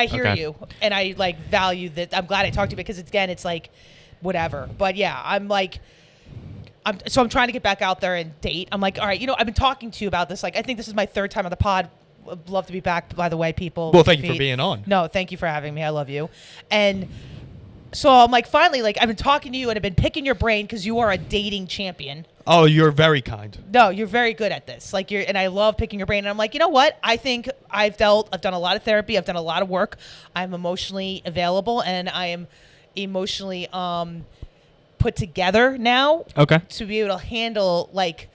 But I hear you, and I like value that. I'm glad I talked to you because again, it's like whatever. But yeah, I'm trying to get back out there and date. I'm like, all right, I've been talking to you about this. Like, I think this is my 3rd time on the pod. I'd love to be back, by the way, people. Well, thank you for being on. No, thank you for having me. I love you. And so I'm like, finally, like, I've been talking to you and I've been picking your brain because you are a dating champion. Oh, you're very kind. No, you're very good at this. Like, and I love picking your brain. And I'm like, you know what? I think I've done a lot of therapy. I've done a lot of work. I'm emotionally available and I am emotionally put together now. Okay. To be able to handle like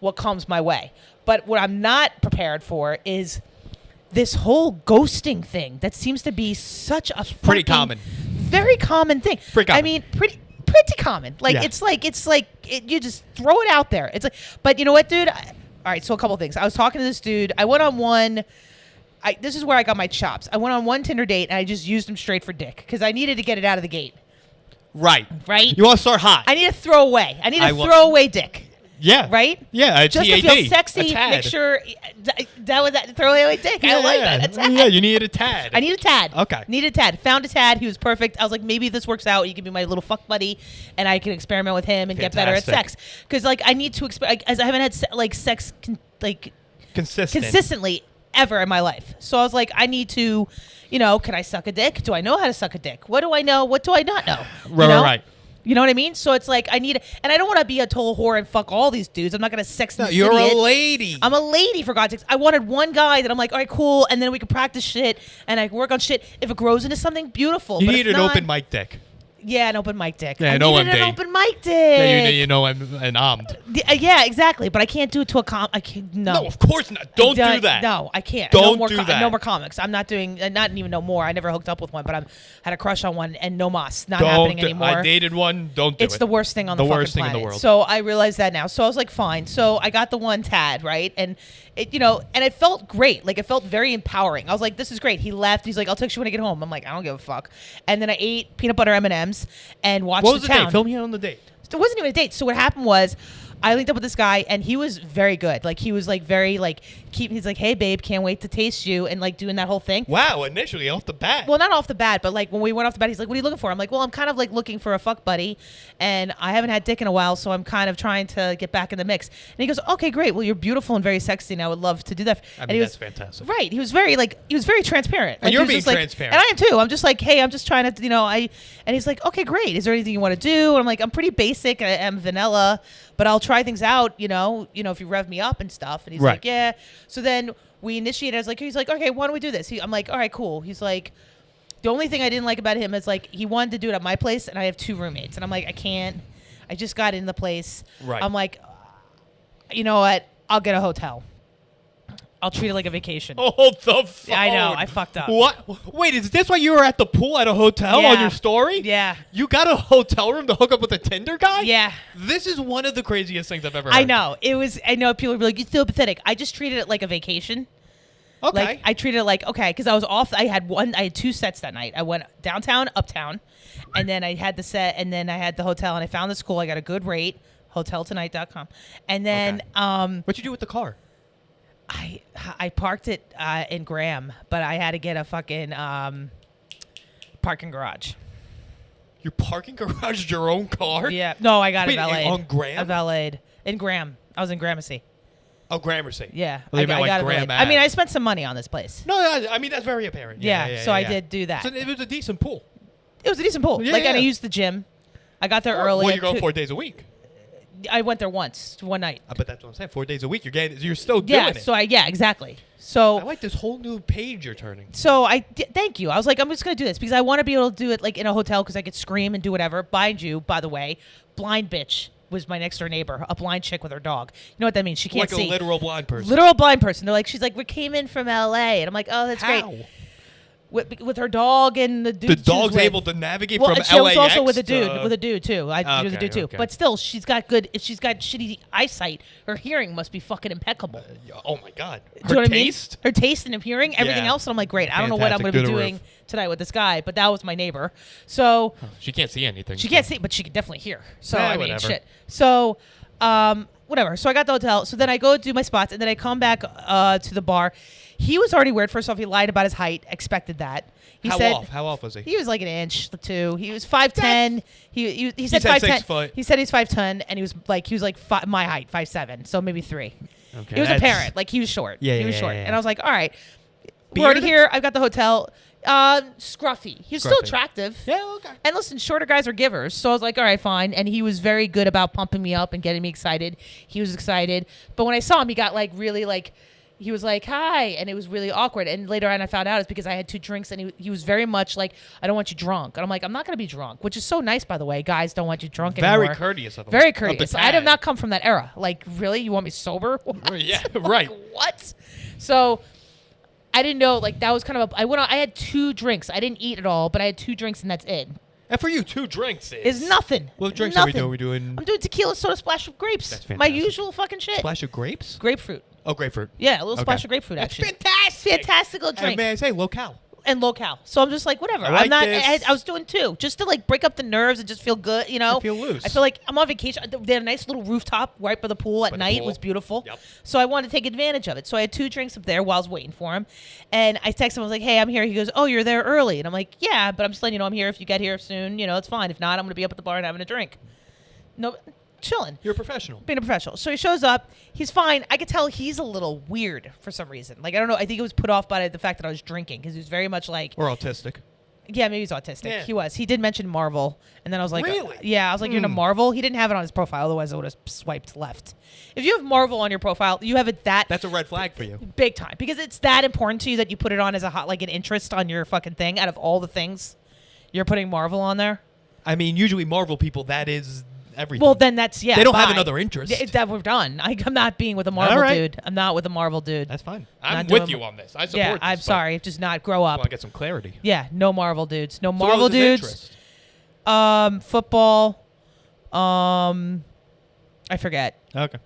what comes my way. But what I'm not prepared for is this whole ghosting thing that seems to be such a pretty common, very common thing. Pretty common. I mean, pretty common. Like it's like you just throw it out there. It's like, but you know what, dude? All right, so a couple things. I was talking to this dude. I went on one. This is where I got my chops. I went on one Tinder date and I just used him straight for dick because I needed to get it out of the gate. Right. You want to start hot. I need to throw away. I need to throw away dick. Yeah. Right? Yeah, just T.A.D. to feel sexy, make sure that was that throw away dick. I like that. A tad. Yeah, you need a tad. I need a tad. Okay. Need a tad. Found a tad. He was perfect. I was like, maybe this works out. You can be my little fuck buddy, and I can experiment with him and get better at sex. Because like I need to as I haven't had sex consistently ever in my life. So I was like, I need to, can I suck a dick? Do I know how to suck a dick? What do I know? What do I not know? Right. You know what I mean? So it's like and I don't want to be a total whore and fuck all these dudes. I'm not going to sex this You're idiot. a lady. I'm a lady, for God's sakes. I wanted one guy that I'm like, all right, cool, and then we can practice shit, and I can work on shit. If it grows into something, beautiful. You need an open mic dick. Yeah, an open mic dick. Yeah, I needed an open mic dick. Yeah, I'm armed. Yeah, exactly. But I can't do it to a I can't. No, of course not. Don't do that. No, I can't. Don't do that. No more comics. I'm not doing. Not even no more. I never hooked up with one, but I had a crush on one, and no mas. Not happening anymore. I dated one. Don't do it. It's the worst thing on the worst fucking thing planet. in the world. So I realized that now. So I was like, fine. So I got the one tad, right? And it, and it felt great. Like it felt very empowering. I was like, this is great. He left. He's like, I'll text you when I get home. I'm like, I don't give a fuck. And then I ate peanut butter M&Ms and watched What was the the town. date? Fill me in on the date. It wasn't even a date. So what happened was I linked up with this guy and he was very good. Like he was like very like he's like, hey babe, can't wait to taste you, and like doing that whole thing. Wow, initially off the bat. Well, not off the bat, but like when we went off the bat, he's like, what are you looking for? I'm like, well, I'm kind of like looking for a fuck buddy, and I haven't had dick in a while, so I'm kind of trying to get back in the mix. And he goes, okay, great. Well, you're beautiful and very sexy, and I would love to do that. I mean, that's fantastic. Right. He was very transparent. And like, you're being transparent. And I am too. I'm just like, hey, I'm just trying to, and he's like, okay, great. Is there anything you want to do? And I'm like, I'm pretty basic. I am vanilla, but I'll try things out, if you rev me up and stuff. And he's like, yeah. So then we initiated. He's like, okay, why don't we do this? I'm like, all right, cool. He's like, the only thing I didn't like about him is like, he wanted to do it at my place and I have 2 roommates. And I'm like, I can't. I just got in the place. Right. I'm like, you know what? I'll get a hotel. I'll treat it like a vacation. Oh, the phone. I know. I fucked up. What? Wait, is this why you were at the pool at a hotel on your story? Yeah. You got a hotel room to hook up with a Tinder guy? Yeah. This is one of the craziest things I've ever heard. I know. I know people would be like, you're so pathetic. I just treated it like a vacation. Okay. Like, I treated it like, okay, because I was off. I had 2 sets that night. I went downtown, uptown, and then I had the set, and then I had the hotel, and I found the school. I got a good rate, hoteltonight.com. And then... What'd you do with the car? I parked it in Graham, but I had to get a fucking parking garage. Your parking garage, your own car? Yeah. No, I got it valeted. On Graham? I valeted. In Graham. I was in Gramercy. Oh, Gramercy. Yeah. Well, I got it valeted. I mean, I spent some money on this place. No, I mean, that's very apparent. Yeah, so I did do that. So it was a decent pool. It was a decent pool. Yeah, and I used the gym. I got there early. Well, you're going 4 days a week. I went there one night. But that's what I'm saying. 4 days a week, you're still doing it. So exactly. So I like this whole new page you're turning. So thank you. I was like, I'm just gonna do this because I want to be able to do it like in a hotel because I could scream and do whatever. Mind you, by the way, blind bitch was my next door neighbor, a blind chick with her dog. You know what that means? She can't see. Like a literal blind person. Literal blind person. She's like, we came in from L.A. And I'm like, oh, that's great. With her dog and the dude. The dog's able to navigate from LAX. She was also with a dude too. I was a dude too. Okay. But still, she's got shitty eyesight. Her hearing must be fucking impeccable. Oh my God. Do you know what taste? I mean? Her taste and hearing, everything else. And I'm like, great. I don't know what I'm going to be doing tonight with this guy, but that was my neighbor. So she can't see anything. She can't see, but she can definitely hear. So I mean, whatever. shit. So Whatever. So I got the hotel. So then I go do my spots, and then I come back to the bar. He was already weird. First off, he lied about his height. Expected that. He said, How off was he? He was like an inch, 2. He was 5'10". He said said 5'10". 6 foot. He said he's 5'10", and he was like my height, 5'7", so maybe 3. Okay, He was apparent. Like, he was short. Yeah, he was yeah, short. yeah, yeah. And I was like, all right, we're Beard? already here. I've got the hotel. Scruffy. He was still Scruffy. attractive. Yeah, okay. And listen, shorter guys are givers. So I was like, all right, fine. And he was very good about pumping me up and getting me excited. He was excited. But when I saw him, he got like really like, he was like, hi. And it was really awkward. And later on I found out it's because I had 2 drinks and he was very much like, I don't want you drunk. And I'm like, I'm not going to be drunk, which is so nice, by the way. Guys don't want you drunk anymore. Very courteous of him. Very Of the courteous. I T.A.D. did not come from that era. Like, really? You want me sober? What? Yeah, Like, right. what? So I didn't know, like, that was kind of I went on, I had 2 drinks. I didn't eat at all, but I had 2 drinks and that's it. And for you, 2 drinks It's nothing. What drinks nothing. are we doing? I'm doing tequila, soda, splash of grapes. That's My fantastic. usual fucking shit. Splash of grapes? Grapefruit. Oh, grapefruit. Yeah, a little Okay. splash of grapefruit, That's actually. fantastic. Fantastical And drink. may I say, locale. And low-cal. So I'm just like, whatever. I like I'm not. this. I was doing 2 just to like break up the nerves and just feel good, you know. I feel loose. I feel like I'm on vacation. They had a nice little rooftop right by the pool at By the night. It pool. was beautiful. Yep. So I wanted to take advantage of it. So I had 2 drinks up there while I was waiting for him, and I texted him. I was like, "Hey, I'm here." He goes, "Oh, you're there early," and I'm like, "Yeah, but I'm just letting you know I'm here. If you get here soon, you know, it's fine. If not, I'm gonna be up at the bar and having a drink." No, chilling. You're a professional. Being a professional. So he shows up. He's fine. I could tell he's a little weird for some reason. Like, I don't know. I think it was put off by the fact that I was drinking because he was very much like, Or autistic. yeah, maybe he's autistic. Yeah. He was. He did mention Marvel. And then I was like, Really? yeah, I was like, you're into Marvel? He didn't have it on his profile. Otherwise, I would have swiped left. If you have Marvel on your profile, you have it That's a red flag for you. big time because it's that important to you that you put it on as a like an interest on your fucking thing. Out of all the things, you're putting Marvel on there. I mean, usually Marvel people, that is everything. Well, then that's, yeah. They don't have bye. another interest. It's that we're done. I'm not being with a Marvel All right. dude. I'm not with a Marvel dude. That's fine. I'm Not with doing- you on this. I support Yeah, this, I'm but sorry. Just not grow I up. want to get some clarity. Yeah, no Marvel dudes. No So what Marvel was his dudes. interest? Football. I forget. Okay.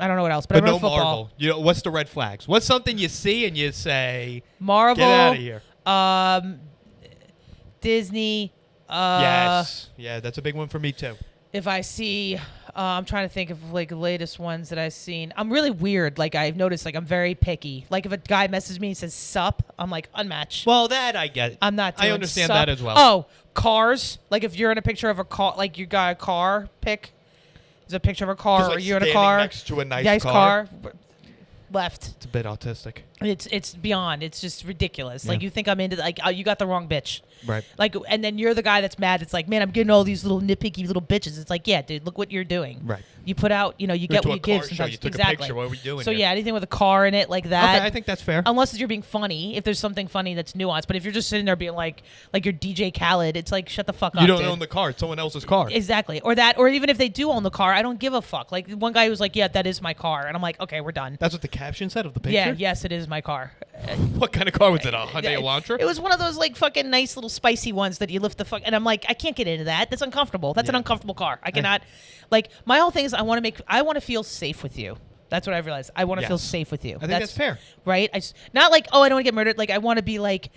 I don't know what else, but, But I no remember football. Marvel. You know, what's the red flags? What's something you see and you say, Marvel. get out of here? Disney. Yes. Yeah, that's a big one for me, too. If I see, I'm trying to think of like the latest ones that I've seen. I'm really weird. Like I've noticed, like I'm very picky. Like if a guy messages me and says "sup," I'm like unmatch. Well, that I get. I'm not. Doing I understand sup. that as well. Oh, cars. Like if you're in a picture of a car, like you got a car pic. There's a picture of a car, Just, like, or you're in a standing car. next to a nice car. Left. It's a bit autistic. It's beyond. It's just ridiculous. Yeah. Like you think I'm into like you got the wrong bitch. Right. Like and then you're the guy that's mad. It's like, man, I'm getting all these little nitpicky little bitches. It's like, yeah, dude, look what you're doing. Right. You put out, you know, you Went get to what a you give car show, sometimes. you took a exactly. picture. What are we doing So here? yeah, anything with a car in it like that. Okay, I think that's fair. Unless you're being funny, if there's something funny that's nuanced. But if you're just sitting there being like you're DJ Khaled, it's like shut the fuck up. You don't dude. own the car. It's someone else's car. Exactly. Or that, or even if they do own the car, I don't give a fuck. Like one guy was like, yeah, that is my car. And I'm like, okay, we're done. That's what the caption said of the picture? Yeah, yes, it is my car. What kind of car was it? A Hyundai Elantra? It was one of those like fucking nice little spicy ones that you lift the fuck. And I'm like, I can't get into that. That's uncomfortable. That's an Yeah. uncomfortable car. I cannot. Like my whole thing is I want to feel safe with you. That's what I've realized. I want to feel Yes. safe with you. I think that's fair. Right? Not like, oh, I don't want to get murdered. Like I want to be like,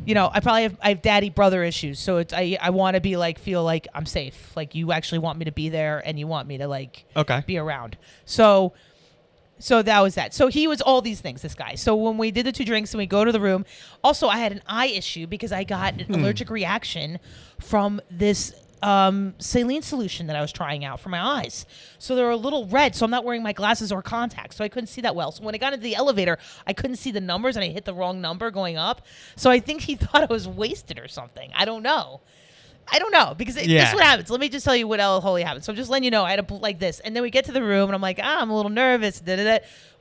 you know, I have daddy brother issues. So it's I want to be like feel like I'm safe. Like you actually want me to be there and you want me to like Okay. be around. So that was that. So he was all these things, this guy. So when we did the 2 drinks and we go to the room, also I had an eye issue because I got an allergic reaction from this saline solution that I was trying out for my eyes. So they were a little red, so I'm not wearing my glasses or contacts, so I couldn't see that well. So when I got into the elevator, I couldn't see the numbers and I hit the wrong number going up. So I think he thought I was wasted or something. I don't know because this is what happens. Let me just tell you what holy happened. So I'm just letting you know I had to like this, and then we get to the room and I'm like, I'm a little nervous.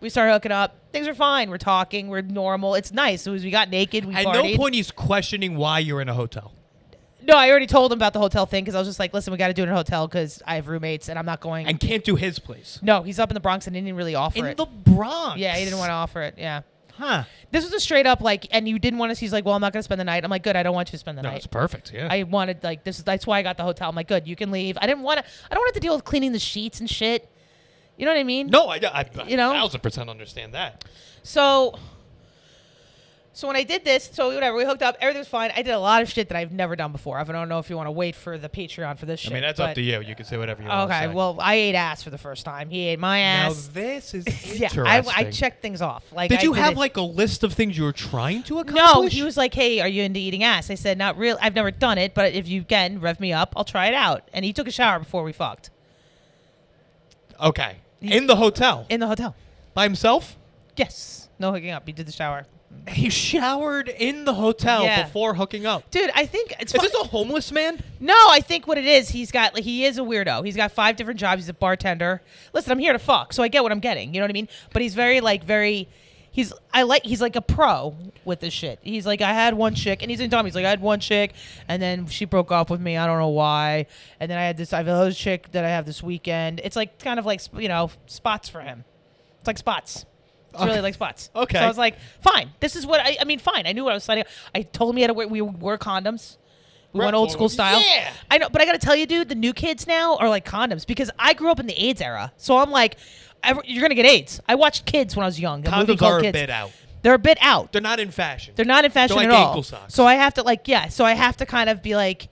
We start hooking up. Things are fine. We're talking. We're normal. It's nice. So as we got naked, we At partied. no point he's questioning why you're in a hotel. No, I already told him about the hotel thing because I was just like, listen, we got to do it in a hotel because I have roommates and I'm not going. And can't do his place. No, he's up in the Bronx and he didn't really offer In it. the Bronx? Yeah, he didn't want to offer it. Yeah. Huh. This was a straight up like, and you didn't want to. He's like, well, I'm not going to spend the night. I'm like, good. I don't want you to spend the No, night. it's perfect. Yeah. I wanted like this. That's why I got the hotel. I'm like, good. You can leave. I don't want to have to deal with cleaning the sheets and shit. You know what I mean? No, I You know? 1,000% understand that. So So when I did this, so whatever, we hooked up, everything was fine. I did a lot of shit that I've never done before. I don't know if you want to wait for the Patreon for this shit. I mean, that's up to you. You can say whatever you want to say. Okay, well, I ate ass for the first time. He ate my ass. Now this is Yeah, interesting. I checked things off. Like, Did you I have it. like a list of things you were trying to accomplish? No, he was like, "Hey, are you into eating ass?" I said, "Not real. I've never done it, but if you can rev me up, I'll try it out." And he took a shower before we fucked. Okay. In the hotel? In the hotel. By himself? Yes. No hooking up. He did the shower. He showered in the hotel before hooking up. Dude, I think it's Is this a homeless man? No, I think what it is, he is a weirdo. He's got 5 different jobs. He's a bartender. Listen, I'm here to fuck, so I get what I'm getting. You know what I mean? But he's he's like a pro with this shit. He's like, I had one chick, and he's in Tommy. He's like, I had one chick, and then she broke up with me. I don't know why. And then I have another chick that I have this weekend. It's like kind of like, spots for him. It's like spots. It's really like spots. Okay. So I was like, fine. This is what I mean, fine. I knew what I was signing up. I told him we wore condoms. We went old school style. Yeah. I know, but I got to tell you, dude, the new kids now are like condoms because I grew up in the AIDS era. So I'm like, you're going to get AIDS. I watched Kids when I was young. Condoms are a bit out. They're a bit out. They're not in fashion. They're not in fashion They're at like all. ankle socks. So I have to so I have to kind of be like,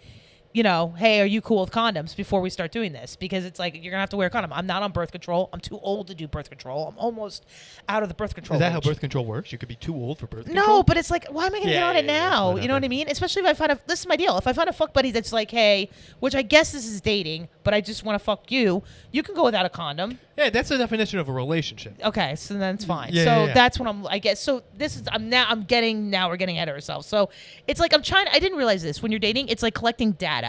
hey, are you cool with condoms before we start doing this? Because it's like, you're going to have to wear a condom. I'm not on birth control. I'm too old to do birth control. I'm almost out of the birth control Is that age. how birth control works? You could be too old for birth control? No, but it's like, why am I going to get on it now? whatever. You know what I mean? Especially if I find this is my deal. If I find a fuck buddy that's like, hey, which I guess this is dating, but I just want to fuck you, you can go without a condom. Yeah, that's the definition of a relationship. Okay, so then it's fine. Yeah, so yeah. that's what I guess. So this is, now we're getting ahead of ourselves. So it's like, I didn't realize this. When you're dating, it's like collecting data.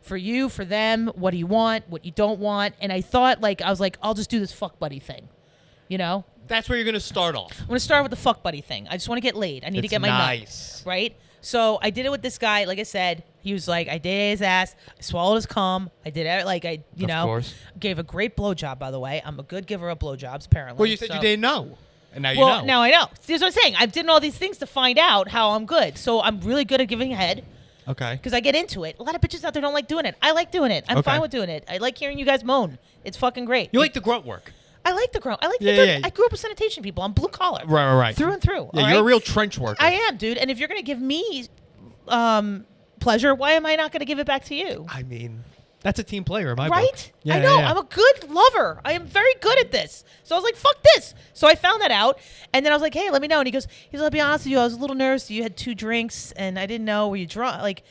For you, for them, what do you want, what you don't want. And I thought, I was like, I'll just do this fuck buddy thing. That's where you're going to start off. I'm going to start with the fuck buddy thing. I just want to get laid. I need to get my nice. nut. Right? So I did it with this guy. Like I said, he was like, I did his ass. I swallowed his cum. I did it. Of course. Gave a great blowjob, by the way. I'm a good giver of blowjobs, apparently. Well, you said you didn't know. And now you well, know. now I know. See, that's what I'm saying. I've done all these things to find out how I'm good. So I'm really good at giving head. Okay. Because I get into it. A lot of bitches out there don't like doing it. I like doing it. I'm fine with doing it. I like hearing you guys moan. It's fucking great. You like the grunt work. I like the grunt. I like Yeah. I grew up with sanitation people. I'm blue collar. Right. Through and through. Yeah, all you're right? a real trench worker. I am, dude. And if you're going to give me pleasure, why am I not going to give it back to you? I mean, that's a team player in my book. Right? Yeah, I know. yeah. I'm a good lover. I am very good at this. So I was like, fuck this. So I found that out. And then I was like, hey, let me know. And he goes, I'll be honest with you. I was a little nervous. You had 2 drinks and I didn't know. Were you drunk?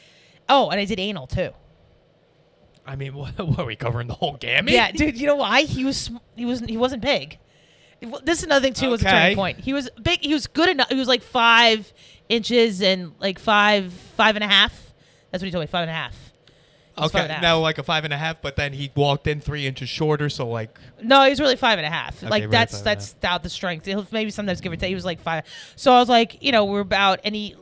Oh, and I did anal too. I mean, what are we covering the whole gamut? Yeah, dude. You know why? He wasn't big. This is another thing too. Was a turning point. He was big. He was good enough. He was like 5 inches and like 5.5. That's what he told me. 5.5. Okay, now like a 5.5, but then he walked in 3 inches shorter, so like. No, he was really 5.5. Okay, like really that's out the strength. He'll maybe sometimes give or take. He was like 5. So I was like, we're about, and he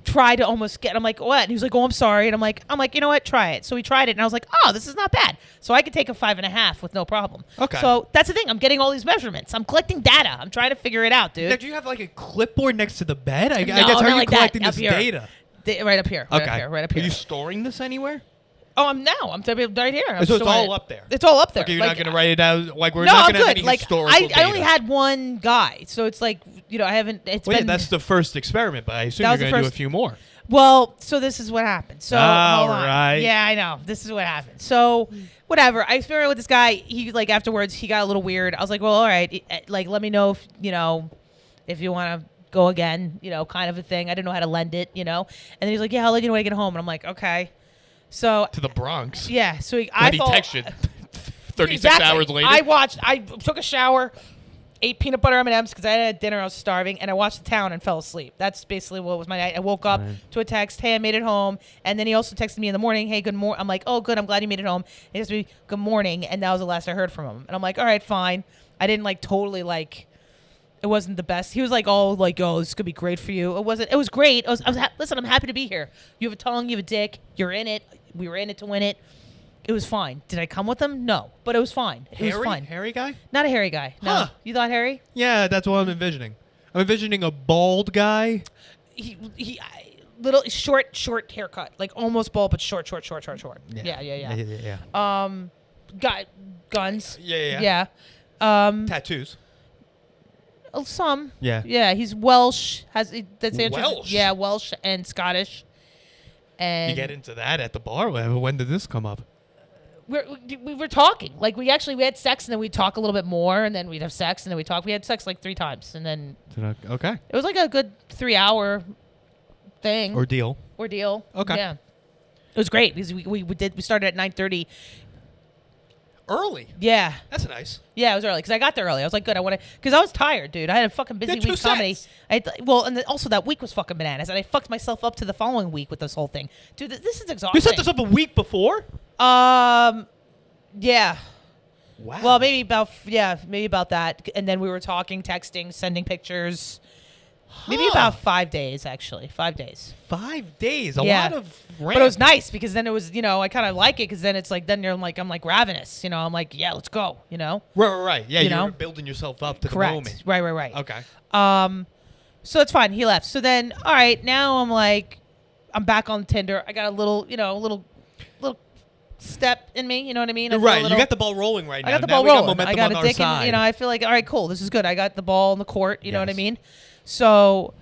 tried to almost get. I'm like, what? And he was like, oh, I'm sorry. And I'm like, you know what? Try it. So he tried it, and I was like, oh, this is not bad. So I could take a 5.5 with no problem. Okay. So that's the thing. I'm getting all these measurements. I'm collecting data. I'm trying to figure it out, dude. Now, do you have like a clipboard next to the bed? I No, guess how not are you like that. collecting Up this here. data? Right up here. Right up here. Are you storing this anywhere? Oh, I'm right here. So it's all up there. It's all up there. Okay, you're not going to write it down. Like we're no, not I'm going to have good. any Like historical data. I only had one guy, so it's like I haven't. Yeah, that's the first experiment, but I assume you're going to do a few more. Well, so this is what happened. So all hold on. right. Yeah, I know. This is what happened. So whatever. I experimented with this guy. He afterwards he got a little weird. I was like, well, all right. Like let me know if you want to go again. Kind of a thing. I didn't know how to lend it. And then he's like, yeah, I'll let you know when I get home. And I'm like, okay. So to the Bronx. Yeah. So I texted 36 hours later. I took a shower, ate peanut butter M&Ms because I had dinner. I was starving, and I watched The Town and fell asleep. That's basically what was my night. I woke up to a text, hey, I made it home. And then he also texted me in the morning, hey, good morning. I'm like, oh, good. I'm glad you made it home. He texted me, good morning. And that was the last I heard from him. And I'm like, all right, fine. I didn't totally it wasn't the best. He was like, oh, this could be great for you. It wasn't. It was great. Listen, I'm happy to be here. You have a tongue. You have a dick. You're in it. We were in it to win it. It was fine. Did I come with him? No, but it was fine. It was fine. Hairy guy? Not a hairy guy. No. Huh. You thought hairy? Yeah, that's what I'm envisioning. I'm envisioning a bald guy. Little short haircut, like almost bald, but short. Yeah. Got guns. Yeah. Yeah. Tattoos. Some. Yeah. Yeah, he's Welsh. That's Welsh? Yeah, Welsh and Scottish. And You get into that at the bar. When did this come up? we were talking. Like, we had sex, and then we'd talk a little bit more, and then we'd have sex, and then we'd talk. We had sex like 3 times, and then Okay. it was like a good 3-hour thing. Ordeal. Okay. Yeah. It was great because we started at 9:30. Early. Yeah. That's nice. Yeah, it was early because I got there early. I was like, good. Because I was tired, dude. I had a fucking busy week comedy. And then also that week was fucking bananas, and I fucked myself up to the following week with this whole thing, dude. This is exhausting. You set this up a week before? Yeah. Wow. Well, maybe about that, and then we were talking, texting, sending pictures. Maybe about 5 days, actually. 5 days. 5 days. A lot of ramp. But it was nice because then it was, I kind of like it because then it's like, then I'm like ravenous, I'm like, yeah, let's go, Right. Yeah, you're building yourself up to Correct. the moment. Right. Okay. So it's fine. He left. So then, all right, now I'm like, I'm back on Tinder. I got a little step in me, you know what I mean? Right, you got the ball rolling right now. I got the ball rolling. I got a dick, and I feel like, all right, cool, this is good. I got the ball in the court, you know what I mean? So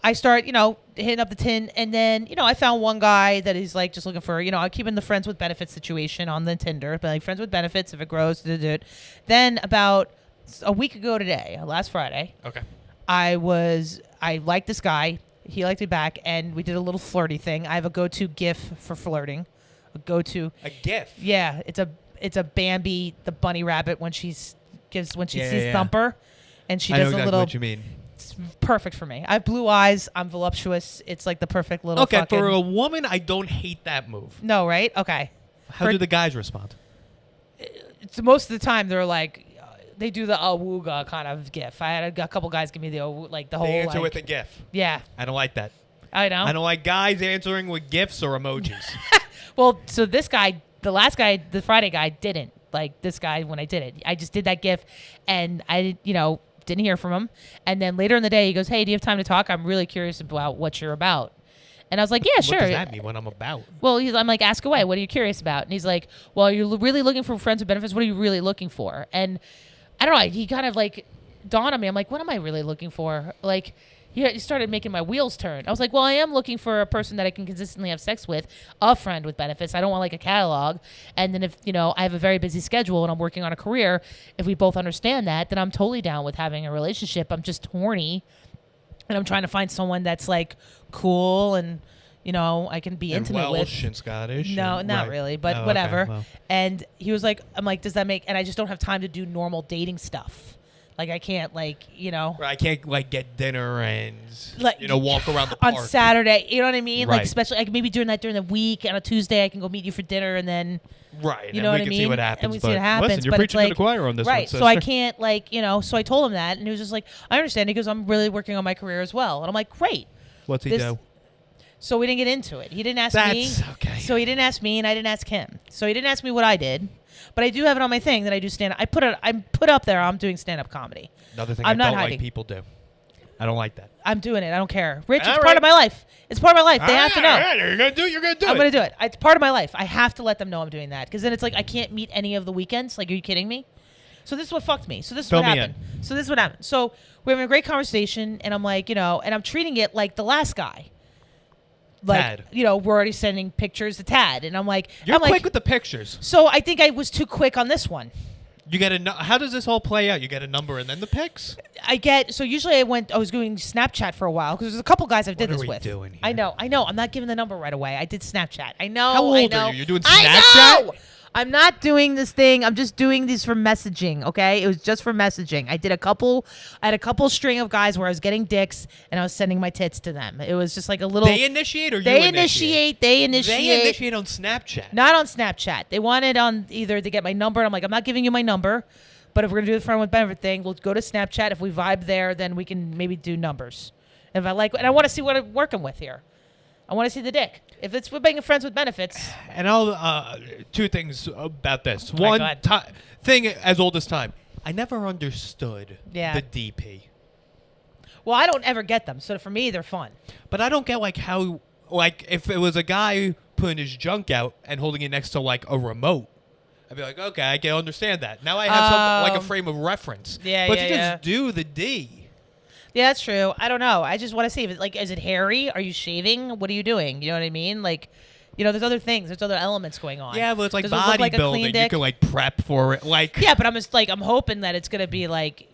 I start, hitting up the tin, and then, I found one guy that is like just looking for, I'm keeping the friends with benefits situation on the Tinder, but like friends with benefits, if it grows, Then about a week ago today, last Friday, okay, I liked this guy. He liked me back, and we did a little flirty thing. I have a go-to GIF for flirting. A GIF. Yeah, it's a Bambi, the bunny rabbit, when she sees yeah. Thumper, and she I know does exactly a little. What you mean? It's perfect for me. I have blue eyes. I'm voluptuous. It's like the perfect little. Okay, for a woman, I don't hate that move. No, right? Okay. How do the guys respond? It's most of the time they're like, they do the awooga kind of GIF. I had a couple guys give me the whole. They answer with a GIF. Yeah. I don't like that. I know. I don't like guys answering with GIFs or emojis. Well, so this guy, the last guy, the Friday guy, didn't like this guy when I did it. I just did that GIF, and I, didn't hear from him. And then later in the day, he goes, "Hey, do you have time to talk? I'm really curious about what you're about." And I was like, "Yeah, sure." What does that mean? What I'm about? Well, I'm like, "Ask away. What are you curious about?" And he's like, "Well, you're really looking for friends with benefits. What are you really looking for?" And I don't know. He kind of like dawned on me. I'm like, "What am I really looking for?" Like. He started making my wheels turn. I was like, well, I am looking for a person that I can consistently have sex with, a friend with benefits. I don't want like a catalog. And then if, I have a very busy schedule and I'm working on a career, if we both understand that, then I'm totally down with having a relationship. I'm just horny and I'm trying to find someone that's like cool and, I can be intimate with. Welsh and Scottish. No, not really, but whatever. Okay, well. And he was like, I'm like, does that make, and I just don't have time to do normal dating stuff. Like, I can't, like, I can't, like, get dinner and, like, walk around the park. On Saturday, you know what I mean? Right. Like, especially, like, maybe during the week. On a Tuesday, I can go meet you for dinner, and then, right, you know what I mean? We can see what happens. And we see what happens. Listen, you're but preaching it's like, to the choir on this right, one, sister. so I can't, like, so I told him that, and he was just like, I understand. He goes, I'm really working on my career as well. And I'm like, great. What's he do? So we didn't get into it. He didn't ask me. That's okay. So he didn't ask me, and I didn't ask him. So he didn't ask me what I did. But I do have it on my thing that I do stand-up. I put up there, I'm doing stand-up comedy. Another thing I don't like people do. I don't like that. I'm doing it. I don't care. Rich, it's part of my life. It's part of my life. They have to know. You're going to do it. I'm going to do it. It's part of my life. I have to let them know I'm doing that. Because then it's like I can't meet any of the weekends. Like, are you kidding me? So this is what fucked me. So this is what happened. So we're having a great conversation, and I'm like, and I'm treating it like the last guy. Like, T.A.D. We're already sending pictures to T.A.D. And I'm like... You're quick with the pictures. So I think I was too quick on this one. You get how does this all play out? You get a number and then the pics? So usually I was doing Snapchat for a while because there's a couple guys I've did this with. What are we doing here? I know. I'm not giving the number right away. I did Snapchat. I know. How old are you? You're doing Snapchat? I know! I'm not doing this thing. I'm just doing these for messaging, okay? It was just for messaging. I had a couple string of guys where I was getting dicks and I was sending my tits to them. It was just like a little... They initiate or you initiate? They initiate. They initiate on Snapchat. Not on Snapchat. They wanted on either to get my number. And I'm like, I'm not giving you my number. But if we're going to do the friend with benefit thing, we'll go to Snapchat. If we vibe there, then we can maybe do numbers. If I like... And I want to see what I'm working with here. I want to see the dick. If it's we're being friends with benefits. And I'll two things about this. One thing as old as time. I never understood the DP. Well, I don't ever get them. So for me, they're fun. But I don't get how if it was a guy putting his junk out and holding it next to like a remote, I'd be like, okay, I can understand that. Now I have some like a frame of reference. Yeah, but yeah, to yeah. just do the D. Yeah, that's true. I don't know. I just want to see if it, like, is it hairy? Are you shaving? What are you doing? You know what I mean? Like, you know, there's other things. There's other elements going on. Yeah, but it's like Does it look like a clean bodybuilding. dick? You can like prep for it. Like Yeah, but I'm just like, I'm hoping that it's gonna be like,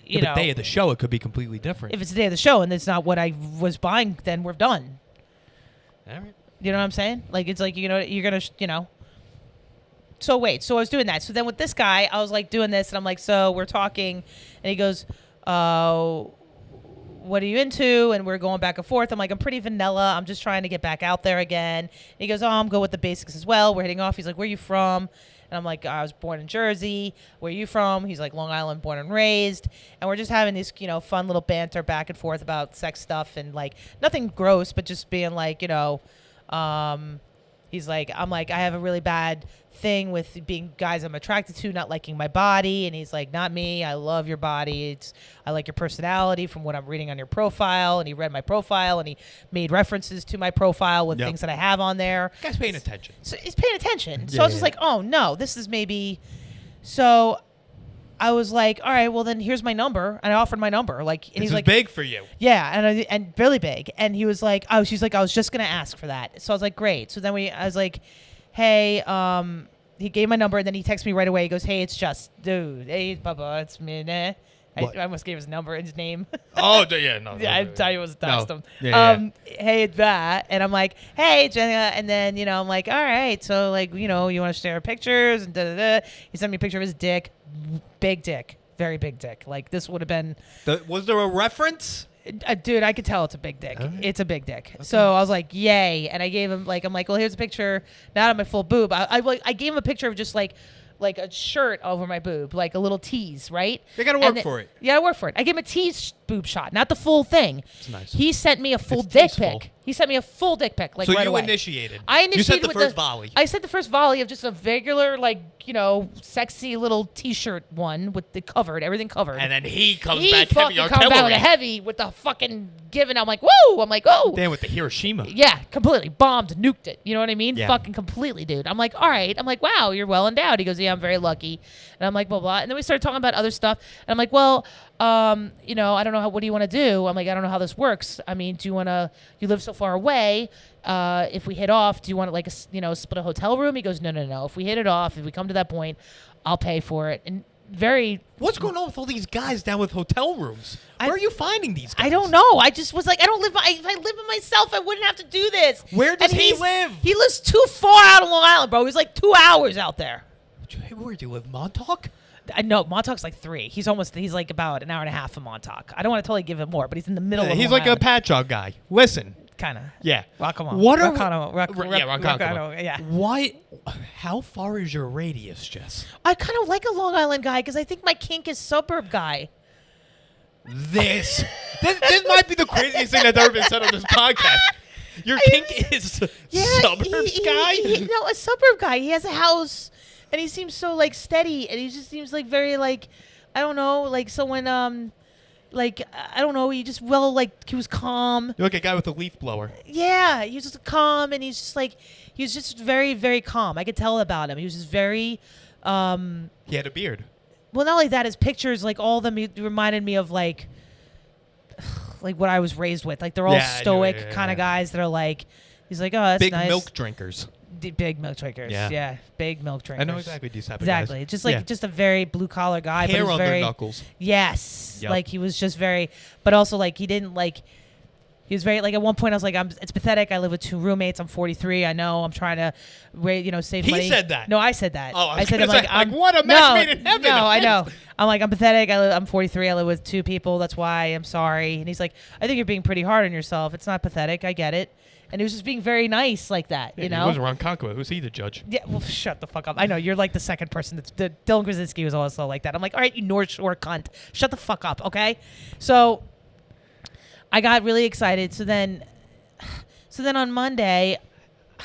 you know, the day of the show, it could be completely different. if it's the day of the show and it's not what I was buying, then we're done. All right. You know what I'm saying? Like, it's like, you know, you're gonna, you know. So wait, so I was doing that. So then with this guy, I was like doing this, and I'm like, so we're talking, and he goes, what are you into? And we're going back and forth. I'm like, I'm pretty vanilla. I'm just trying to get back out there again. And he goes, oh, I'm good with the basics as well. We're hitting off. He's like, where are you from? And I'm like, I was born in Jersey. Where are you from? He's like, Long Island, born and raised. And we're just having these, you know, fun little banter back and forth about sex stuff and like nothing gross, but just being like, you know, he's like, I'm like, I have a really bad thing with being guys I'm attracted to not liking my body. And he's like, not me. I love your body. I like your personality from what I'm reading on your profile. And he read my profile and he made references to my profile with things that I have on there. Guy's paying attention. So he's paying attention. So I was just like, oh no, this is maybe. So I was like, all right, well then here's my number, and I offered my number. Like, and he's like, big for you. Yeah, and really big. And he was like, oh, she's like, I was just gonna ask for that. So I was like, great. So then I was like, hey, he gave my number, and then he texted me right away. He goes, hey, it's just, dude, hey, Bubba, it's me. Nah. I almost gave his number and his name. Oh, yeah, no. Yeah, I thought he was text him. Yeah. Hey, it's that. And I'm like, hey, Jenna. And then, you know, I'm like, all right. So, like, you know, you want to share pictures and da-da-da. He sent me a picture of his dick. Big dick. Very big dick. Like, this would have been. Was there a reference? Dude, I could tell it's a big dick. Right. It's a big dick. Okay. So I was like, yay. And I gave him, like, I'm like, well, here's a picture. Not of my full boob. I gave him a picture of just, like a shirt over my boob, like a little tease, right? They got to work for it. Yeah, I work for it. I gave him a tease boob shot, not the full thing. It's nice. He sent me a full dick pic. He sent me a full dick pic, like, so right away. So you initiated. I initiated. You sent the with first volley. I sent the first volley of just a regular, like, you know, sexy little T-shirt one with the covered, everything covered. And then he comes back heavy artillery. Comes back with a heavy with the fucking giving. I'm like, whoa! I'm like, oh. Damn, with the Hiroshima. Yeah, completely bombed, nuked it. You know what I mean? Yeah. Fucking completely, dude. I'm like, all right. I'm like, wow, you're well endowed. He goes, yeah, I'm very lucky. And I'm like, blah blah. And then we started talking about other stuff. And I'm like, well, you know, I don't know what do you want to do? I'm like, I don't know how this works. I mean, do you want to? You live so far away. If we hit off, do you want to, like, split a hotel room? He goes, no. If we hit it off, if we come to that point, I'll pay for it. And what's going on with all these guys down with hotel rooms? Where are you finding these guys? I don't know. I just was like, if I lived by myself, I wouldn't have to do this. Where does he live? He lives too far out of Long Island, bro. He's like 2 hours out there. Where do you live, Montauk? I know Montauk's like 3. He's like about an hour and a half from Montauk. I don't want to totally give him more, but he's in the middle of he's Long like Island. a Patchogue guy. Listen. Kind of. Yeah. Ronkonkoma. What are Ronkonkoma. Yeah. Why? How far is your radius, Jess? I kind of like a Long Island guy because I think my kink is suburb guy. This might be the craziest thing that's ever been said on this podcast. Your kink is suburbs guy? No, a suburb guy. He has a house, and he seems so, like, steady, and he just seems like very, like, I don't know, like someone like, I don't know, he just, he was calm. You're like a guy with a leaf blower. Yeah, he was just calm, and he's just like, he was just very, very calm. I could tell about him. He was just very, he had a beard. Well, not only that, his pictures, like, all of them reminded me of, like what I was raised with. Like, they're all stoic kind of guys that are like, he's like, oh, that's big nice. Milk drinkers. Big milk drinkers. Yeah, big milk drinkers. I know exactly these type of guys. Just like just a very blue collar guy. Hair but on very, their knuckles. Yes, like he was just very, but also like he didn't like. He was very, like, at one point I was like, it's pathetic. I live with 2 roommates. I'm 43. I know. I'm trying to, save money. He said that. No, I said that. Oh, I said, I'm like, what a match made in heaven. No, I know. I'm like, I'm pathetic. I'm 43. I live with 2 people. That's why I'm sorry. And he's like, I think you're being pretty hard on yourself. It's not pathetic. I get it. And he was just being very nice like that, you know? He wasn't Ronkonkoma. Who's he to judge? Yeah, well, shut the fuck up. I know. You're like the second person. Dylan Krasinski was also like that. I'm like, all right, you North Shore cunt. Shut the fuck up, okay? So I got really excited. So then on Monday,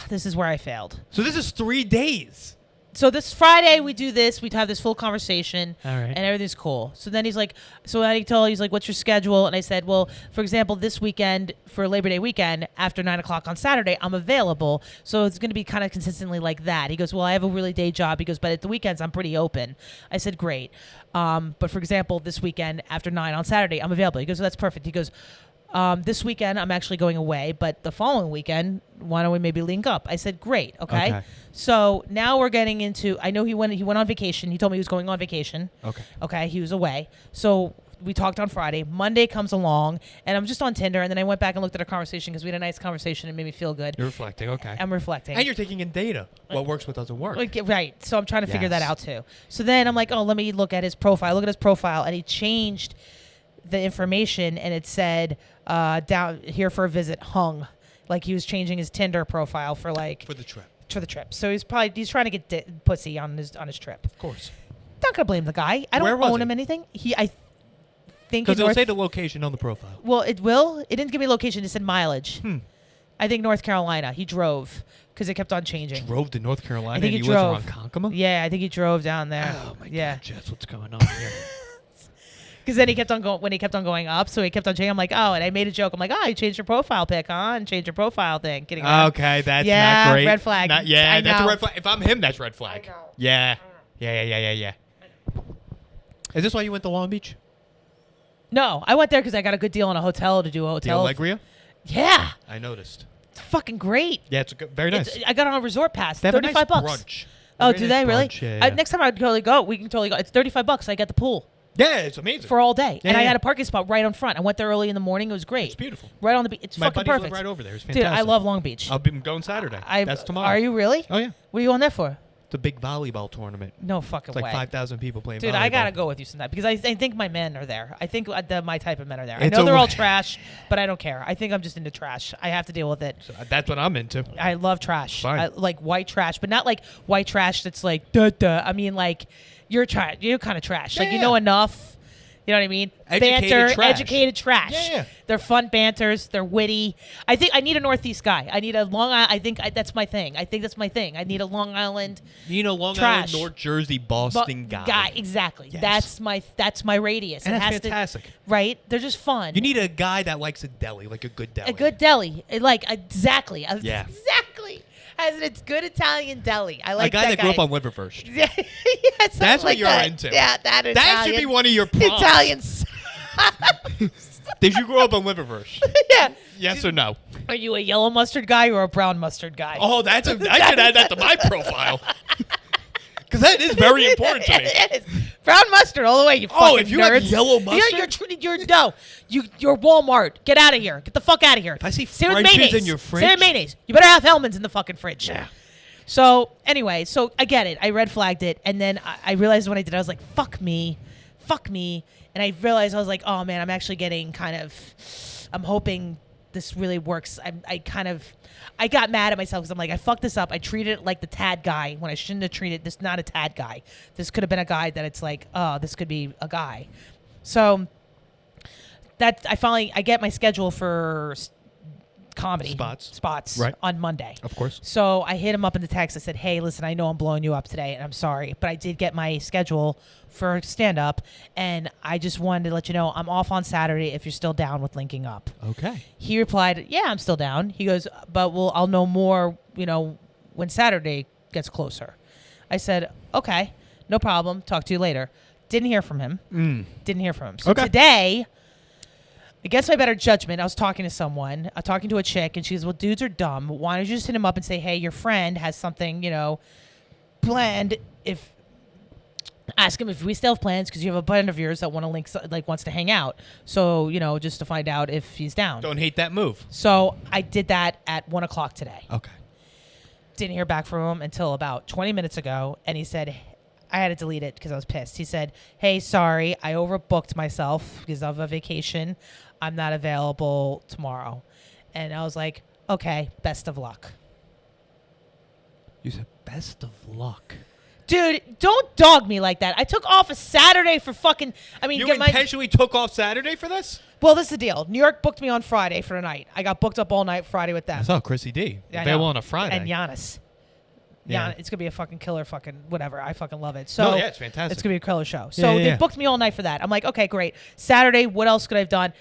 this is where I failed. So this is 3 days. So this Friday we do this. We have this full conversation, All right. and everything's cool. So then he's like, he's like, "What's your schedule?" And I said, "Well, for example, this weekend for Labor Day weekend after 9 o'clock on Saturday, I'm available. So it's going to be kind of consistently like that." He goes, "Well, I have a really day job." He goes, "But at the weekends I'm pretty open." I said, "Great, but for example, this weekend after 9 on Saturday I'm available." He goes, "Well, that's perfect." He goes, "This weekend I'm actually going away, but the following weekend, why don't we maybe link up?" I said, "Great, okay." So now we're getting into. I know he went on vacation. He told me he was going on vacation. Okay, he was away. So we talked on Friday. Monday comes along, and I'm just on Tinder, and then I went back and looked at our conversation because we had a nice conversation. It made me feel good. You're reflecting, okay. I'm reflecting. And you're taking in data. What works, what doesn't work. Right. So I'm trying to figure that out too. So then I'm like, oh, let me look at his profile. Look at his profile, and he changed the information, and it said down here for a visit, hung. Like he was changing his Tinder profile for the trip. For the trip. So he's trying to get pussy on his trip. Of course. Not gonna blame the guy. I don't own him anything. I think because it'll say the location on the profile. Well, it will. It didn't give me location. It said mileage. I think North Carolina. He drove because it kept on changing. Drove to North Carolina. I think and he drove. Lives around Konkoma? Yeah, I think he drove down there. Oh my God, Jess, what's going on here? Because then he kept on going when he kept on going up, so he kept on changing. I'm like, oh, and I made a joke. I'm like, oh, you changed your profile pic, huh? And changed your profile thing. Kidding. Okay, that's not great. Red flag. That's a red flag. If I'm him, that's red flag. Yeah. Is this why you went to Long Beach? No, I went there because I got a good deal on a hotel to do a hotel. The Allegria? Yeah. I noticed. It's fucking great. Yeah, it's very nice. I got on a resort pass. They have $35. a nice brunch. Oh, do they really? Yeah. Next time I'd totally go. We can totally go. It's $35. I get the pool. Yeah, it's amazing. For all day. Yeah, and I had a parking spot right on front. I went there early in the morning. It was great. It's beautiful. Right on the beach. It's fucking perfect. Live right over there. It's fantastic. Dude, I love Long Beach. I'll be going Saturday. That's tomorrow. Are you really? Oh, yeah. What are you on there for? It's a big volleyball tournament. No fucking it's like way. 5,000 people playing volleyball. Dude, I got to go with you sometime because I think my men are there. I think my type of men are there. I know they're all trash, but I don't care. I think I'm just into trash. I have to deal with it. So that's what I'm into. I love trash. Fine. I like white trash, but not like white trash that's like, duh. I mean, like, you're kind of trash. Like, you know enough. You know what I mean? Educated trash. Yeah. They're fun banters. They're witty. I think I need a Northeast guy. I need a Long Island. I think that's my thing. I need a Long Island. Long trash. Island, North Jersey, Boston guy. Exactly. Yes. That's my radius. And that's fantastic. Right? They're just fun. You need a guy that likes a deli, like a good deli. A good deli. Exactly. Yeah. Exactly. As a good Italian deli. I like a guy that grew up on Liverfirst. Yeah, that's what like you're that. into. Yeah, that should be one of your prompts. Italians. Did you grow up on Liverfirst? Yeah. Yes or no? Are you a yellow mustard guy or a brown mustard guy? Oh, I should add that to my profile. Because that is very important to me. It is. Brown mustard all the way, you fucking if you nerds. have yellow mustard? You're Walmart. Get out of here. Get the fuck out of here. If I see Same with French's mayonnaise. in your fridge. Same with mayonnaise. You better have Hellman's in the fucking fridge. Yeah. So, anyway, I get it. I red flagged it. And then I realized when I did it, I was like, fuck me. And I realized I was like, oh, man, I'm actually getting I'm hoping this really works. I got mad at myself because I'm like, I fucked this up. I treated it like the T.A.D guy when I shouldn't have treated this. Not a T.A.D guy. This could have been a guy that it's like, oh, this could be a guy. So I get my schedule for comedy spots right. on Monday. Of course. So I hit him up in the text. I said, hey, listen, I know I'm blowing you up today, and I'm sorry, but I did get my schedule for stand-up, and I just wanted to let you know I'm off on Saturday if you're still down with linking up. Okay. He replied, yeah, I'm still down. He goes, but I'll know more, when Saturday gets closer. I said, okay, no problem. Talk to you later. Didn't hear from him. So today, against my better judgment, I was talking to someone, talking to a chick, and she goes, well, dudes are dumb. Why don't you just hit him up and say, hey, your friend has something, planned. Ask him if we still have plans because you have a buddy of yours that wants to hang out. So, just to find out if he's down. Don't hate that move. So I did that at 1 o'clock today. Okay. Didn't hear back from him until about 20 minutes ago, and he said, I had to delete it because I was pissed. He said, hey, sorry, I overbooked myself because of a vacation. I'm not available tomorrow. And I was like, okay, best of luck. You said best of luck. Dude, don't dog me like that. I took off a Saturday for fucking... You intentionally took off Saturday for this? Well, this is the deal. New York booked me on Friday for the night. I got booked up all night Friday with them. I saw Chrissy D. Available on a Friday. And Giannis. Yeah, it's gonna be a fucking killer, fucking whatever. I fucking love it. So it's fantastic. It's gonna be a killer show. So they booked me all night for that. I'm like, okay, great. Saturday, what else could I have done?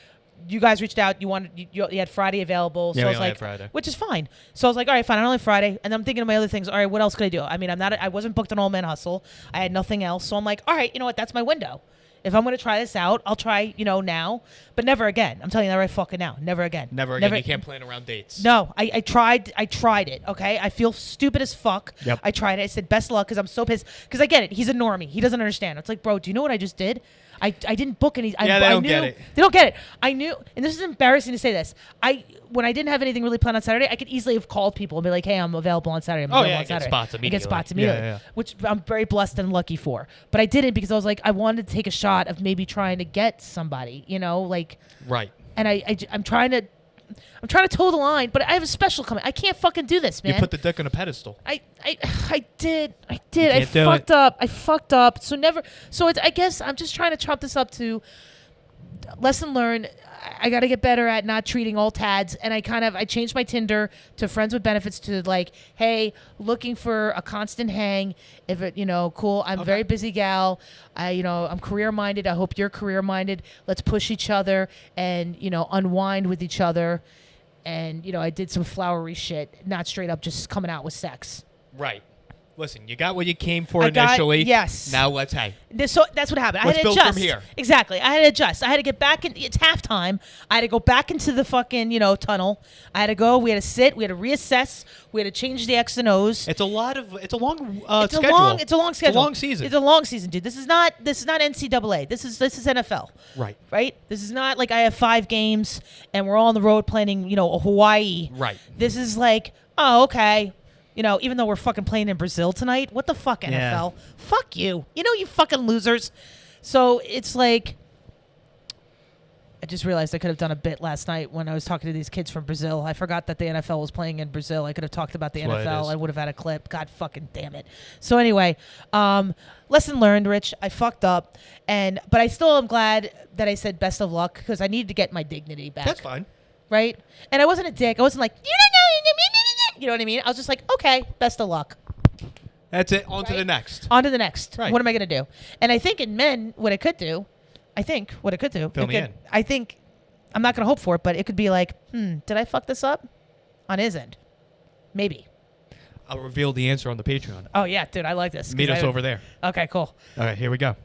You guys reached out. You had Friday available. So I was like, which is fine. So I was like, all right, fine. I only have Friday. And I'm thinking of my other things. All right, what else could I do? I mean, I wasn't booked on All Men Hustle. I had nothing else. So I'm like, all right, you know what? That's my window. If I'm going to try this out, I'll try, now, but never again. I'm telling you that right fucking now. Never again. Never again. You can't plan around dates. No, I tried it, okay? I feel stupid as fuck. Yep. I tried it. I said, best of luck, because I'm so pissed. Because I get it. He's a normie. He doesn't understand. It's like, bro, do you know what I just did? I didn't book any. They don't get it. They don't get it. I knew, and this is embarrassing to say this. When I didn't have anything really planned on Saturday, I could easily have called people and be like, hey, I'm available on Saturday. I'm available on Saturday. I get spots immediately. Which I'm very blessed and lucky for. But I didn't because I was like, I wanted to take a shot of maybe trying to get somebody, Right. And I'm trying to toe the line, but I have a special coming. I can't fucking do this, man. You put the dick on a pedestal. I did. I fucked up. So I guess I'm just trying to chop this up to lesson learned. I got to get better at not treating all T.A.Ds, and I changed my Tinder to friends with benefits to like, hey, looking for a constant hang. If it, cool. I'm a very busy gal. I'm career minded. I hope you're career minded. Let's push each other and unwind with each other. And I did some flowery shit, not straight up just coming out with sex. Right. Listen, you got what you came for initially. Yes. Now let's So that's what happened. Let's I had to build adjust. from here. Exactly. I had to adjust. I had to get back in. It's halftime. I had to go back into the fucking tunnel. I had to go. We had to sit. We had to reassess. We had to change the X and O's. It's a long schedule. It's a long schedule. It's a long season. It's a long season, dude. This is not NCAA. This is NFL. Right. Right. This is not like I have 5 games and we're all on the road playing Hawaii. Right. This is like, oh, okay. Even though we're fucking playing in Brazil tonight, what the fuck, NFL? Yeah. Fuck you. You fucking losers. So it's like, I just realized I could have done a bit last night when I was talking to these kids from Brazil. I forgot that the NFL was playing in Brazil. I could have talked about the NFL. I would have had a clip. God fucking damn it. So anyway, lesson learned, Rich. I fucked up, but I still am glad that I said best of luck because I needed to get my dignity back. That's fine. Right? And I wasn't a dick. I wasn't like, you don't know. You know what I mean? I was just like, okay, best of luck. That's it. On to the next. On to the next. Right. What am I going to do? And I think in men, what it could do, Fill me in. I think, I'm not going to hope for it, but it could be like, did I fuck this up? On his end. Maybe. I'll reveal the answer on the Patreon. Oh, yeah, dude, I like this. Meet us over there. Okay, cool. All right, here we go.